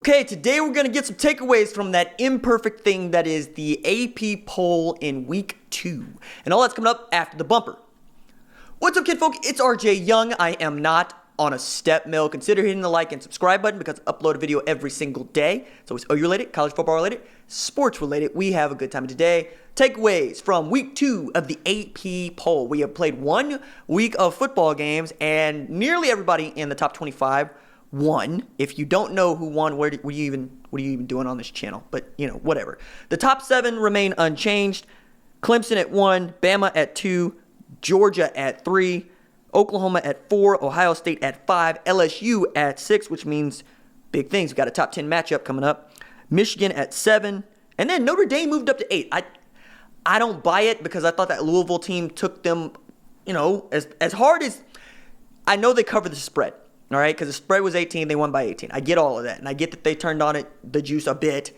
Okay, today we're going to get some takeaways from that imperfect thing that is the AP poll in week 2. And all that's coming up after the bumper. What's up, kidfolk? It's RJ Young. I am not on a step mill. Consider hitting the like and subscribe button because I upload a video every single day. It's always OU related, college football related, sports related. We have a good time today. Takeaways from week 2 of the AP poll. We have played 1 week of football games and nearly everybody in the top 25 won. If you don't know who won, what are you even doing on this channel? But, whatever. The top 7 remain unchanged. Clemson at 1, Bama at 2, Georgia at 3, Oklahoma at 4, Ohio State at 5, LSU at 6, which means big things. We've got a top 10 matchup coming up. Michigan at 7, and then Notre Dame moved up to 8. I don't buy it because I thought that Louisville team took them, as hard as I know they covered the spread. All right, because the spread was 18, they won by 18. I get all of that, and I get that they turned on the juice a bit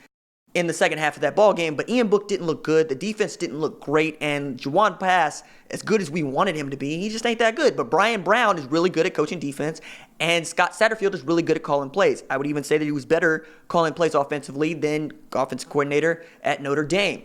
in the second half of that ball game, but Ian Book didn't look good. The defense didn't look great, and Juwan Pass, as good as we wanted him to be, he just ain't that good. But Brian Brown is really good at coaching defense, and Scott Satterfield is really good at calling plays. I would even say that he was better calling plays offensively than offensive coordinator at Notre Dame.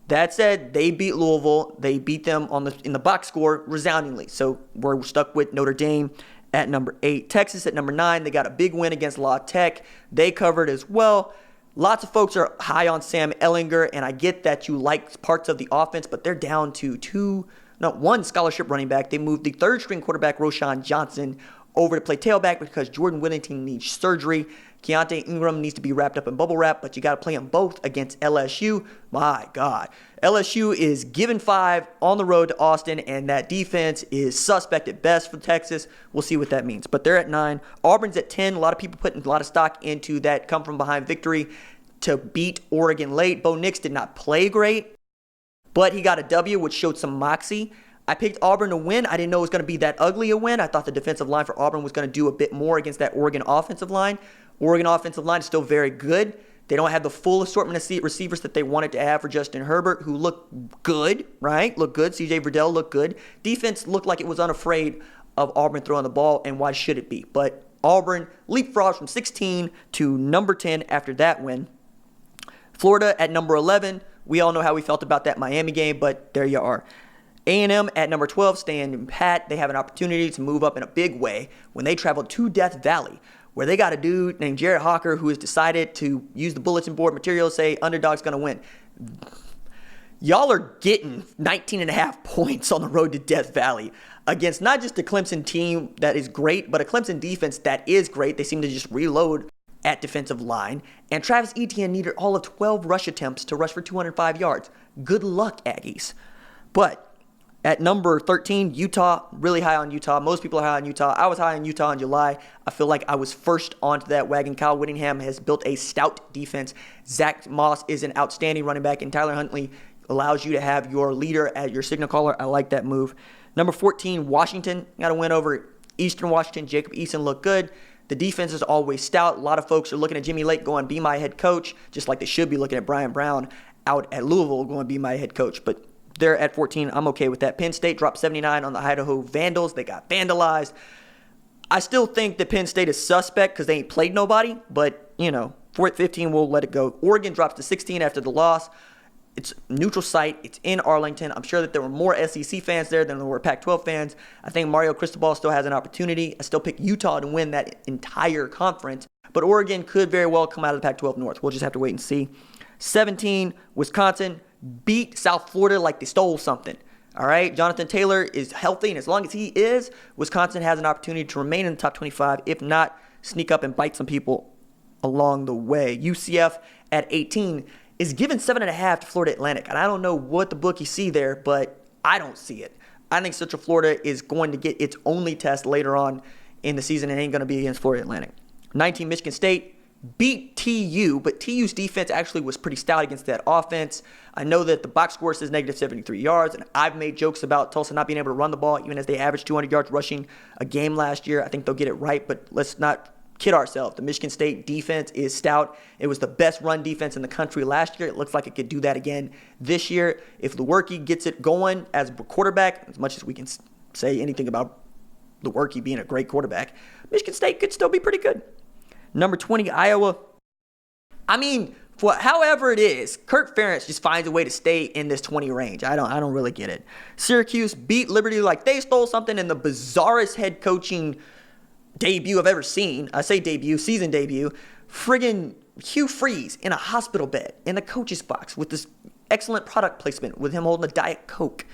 That said, they beat Louisville. They beat them in the box score resoundingly. So we're stuck with Notre Dame at number 8. Texas at number 9. They got a big win against La Tech. They covered as well. Lots of folks are high on Sam Ehlinger, and I get that you like parts of the offense, but they're down to one scholarship running back. They moved the third-string quarterback, Roshan Johnson, over to play tailback because Jordan Whittington needs surgery. Keontae Ingram needs to be wrapped up in bubble wrap, but you got to play them both against LSU. My God. LSU is given 5 on the road to Austin, and that defense is suspect at best for Texas. We'll see what that means. But they're at 9. Auburn's at 10. A lot of people putting a lot of stock into that come-from-behind victory to beat Oregon late. Bo Nix did not play great, but he got a W, which showed some moxie. I picked Auburn to win. I didn't know it was going to be that ugly a win. I thought the defensive line for Auburn was going to do a bit more against that Oregon offensive line. Oregon offensive line is still very good. They don't have the full assortment of receivers that they wanted to have for Justin Herbert, who looked good, right? Looked good. C.J. Verdell looked good. Defense looked like it was unafraid of Auburn throwing the ball, and why should it be? But Auburn leapfrogs from 16 to number 10 after that win. Florida at number 11. We all know how we felt about that Miami game, but there you are. A&M at number 12, staying pat. They have an opportunity to move up in a big way when they travel to Death Valley, where they got a dude named Jared Hawker who has decided to use the bulletin board material, say underdog's going to win. Y'all are getting 19.5 points on the road to Death Valley against not just a Clemson team that is great, but a Clemson defense that is great. They seem to just reload at defensive line. And Travis Etienne needed all of 12 rush attempts to rush for 205 yards. Good luck, Aggies. But at number 13, Utah, really high on Utah. Most people are high on Utah. I was high on Utah in July. I feel like I was first onto that wagon. Kyle Whittingham has built a stout defense. Zach Moss is an outstanding running back, and Tyler Huntley allows you to have your leader as your signal caller. I like that move. Number 14, Washington. Got a win over Eastern Washington. Jacob Eason looked good. The defense is always stout. A lot of folks are looking at Jimmy Lake going, be my head coach, just like they should be looking at Brian Brown out at Louisville going, be my head coach. But they're at 14. I'm okay with that. Penn State dropped 79 on the Idaho Vandals. They got vandalized. I still think that Penn State is suspect because they ain't played nobody. But, for at 15, we'll let it go. Oregon drops to 16 after the loss. It's a neutral site. It's in Arlington. I'm sure that there were more SEC fans there than there were Pac-12 fans. I think Mario Cristobal still has an opportunity. I still pick Utah to win that entire conference. But Oregon could very well come out of the Pac-12 North. We'll just have to wait and see. 17, Wisconsin beat South Florida like they stole something. All right, Jonathan Taylor is healthy, and as long as he is, Wisconsin has an opportunity to remain in the top 25, if not sneak up and bite some people along the way. UCF at 18 is given 7.5 to Florida Atlantic, and I don't know what the bookies see there, but I don't see it. I think Central Florida is going to get its only test later on in the season and ain't going to be against Florida Atlantic. 19, Michigan State beat TU, but TU's defense actually was pretty stout against that offense. I know that the box score says negative 73 yards, and I've made jokes about Tulsa not being able to run the ball, even as they averaged 200 yards rushing a game last year. I think they'll get it right, but let's not kid ourselves. The Michigan State defense is stout. It was the best run defense in the country last year. It looks like it could do that again this year. If Lewerke gets it going as a quarterback, as much as we can say anything about Lewerke being a great quarterback, Michigan State could still be pretty good. Number 20, Iowa. I mean, for however it is, Kirk Ferentz just finds a way to stay in this 20 range. I don't really get it. Syracuse beat Liberty like they stole something in the bizarrest head coaching debut I've ever seen. I say debut, season debut. Friggin' Hugh Freeze in a hospital bed in the coach's box with this excellent product placement with him holding a Diet Coke.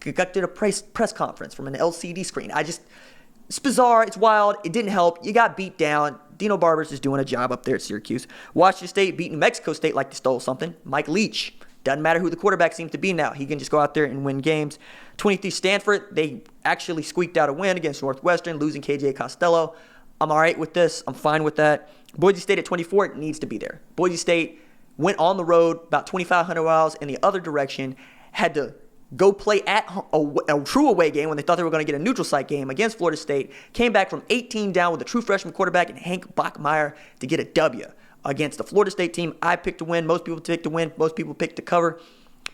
Conducted a press conference from an LCD screen. It's bizarre. It's wild. It didn't help. You got beat down. Dino Barber's is doing a job up there at Syracuse. Washington State beat New Mexico State like they stole something. Mike Leach. Doesn't matter who the quarterback seems to be now. He can just go out there and win games. 23 Stanford. They actually squeaked out a win against Northwestern, losing KJ Costello. I'm all right with this. I'm fine with that. Boise State at 24 it needs to be there. Boise State went on the road about 2,500 miles in the other direction, had to go play at a true away game when they thought they were going to get a neutral site game against Florida State, came back from 18 down with a true freshman quarterback and Hank Bachmeier to get a W against the Florida State team. I picked to win. Most people picked to win. Most people picked to cover.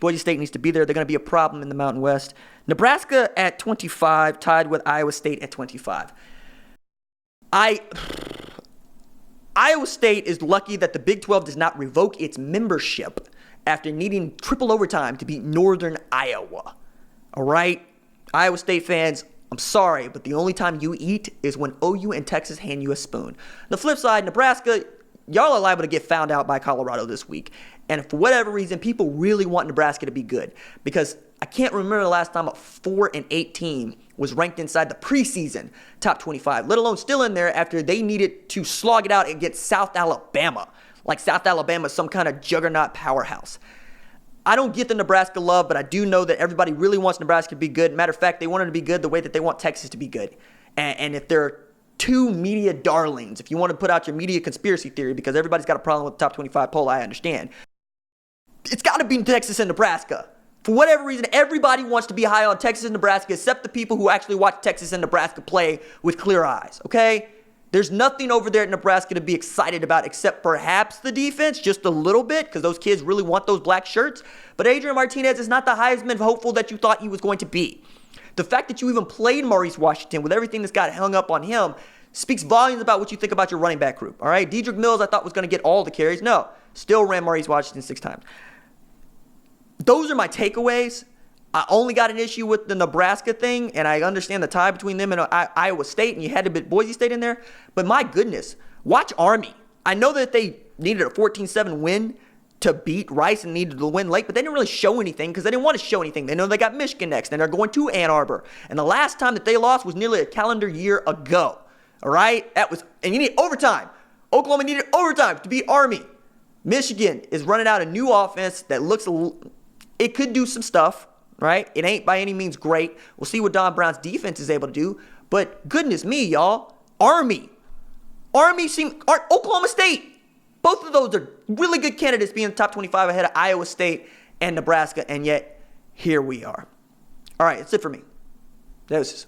Boise State needs to be there. They're going to be a problem in the Mountain West. Nebraska at 25, tied with Iowa State at 25. Iowa State is lucky that the Big 12 does not revoke its membership after needing triple overtime to beat Northern Iowa. All right? Iowa State fans, I'm sorry, but the only time you eat is when OU and Texas hand you a spoon. On the flip side, Nebraska, y'all are liable to get found out by Colorado this week. And for whatever reason, people really want Nebraska to be good. Because I can't remember the last time a 4-8 team was ranked inside the preseason top 25, let alone still in there after they needed to slog it out against South Alabama. Like South Alabama is some kind of juggernaut powerhouse. I don't get the Nebraska love, but I do know that everybody really wants Nebraska to be good. Matter of fact, they want it to be good the way that they want Texas to be good. And if there are two media darlings, if you want to put out your media conspiracy theory, because everybody's got a problem with the top 25 poll, I understand. It's got to be Texas and Nebraska. For whatever reason, everybody wants to be high on Texas and Nebraska except the people who actually watch Texas and Nebraska play with clear eyes, okay? There's nothing over there at Nebraska to be excited about except perhaps the defense, just a little bit, because those kids really want those black shirts. But Adrian Martinez is not the Heisman hopeful that you thought he was going to be. The fact that you even played Maurice Washington with everything that's got hung up on him speaks volumes about what you think about your running back group, all right? Dedrick Mills, I thought was going to get all the carries. No, still ran Maurice Washington 6 times. Those are my takeaways. I only got an issue with the Nebraska thing, and I understand the tie between them and Iowa State, and you had to put Boise State in there. But my goodness, watch Army. I know that they needed a 14-7 win to beat Rice and needed to win late, but they didn't really show anything because they didn't want to show anything. They know they got Michigan next, and they're going to Ann Arbor. And the last time that they lost was nearly a calendar year ago. All right? And you need overtime. Oklahoma needed overtime to beat Army. Michigan is running out a new offense that looks it could do some stuff. Right? It ain't by any means great. We'll see what Don Brown's defense is able to do. But goodness me, y'all. Oklahoma State. Both of those are really good candidates being top 25 ahead of Iowa State and Nebraska. And yet, here we are. All right, that's it for me. Deuces.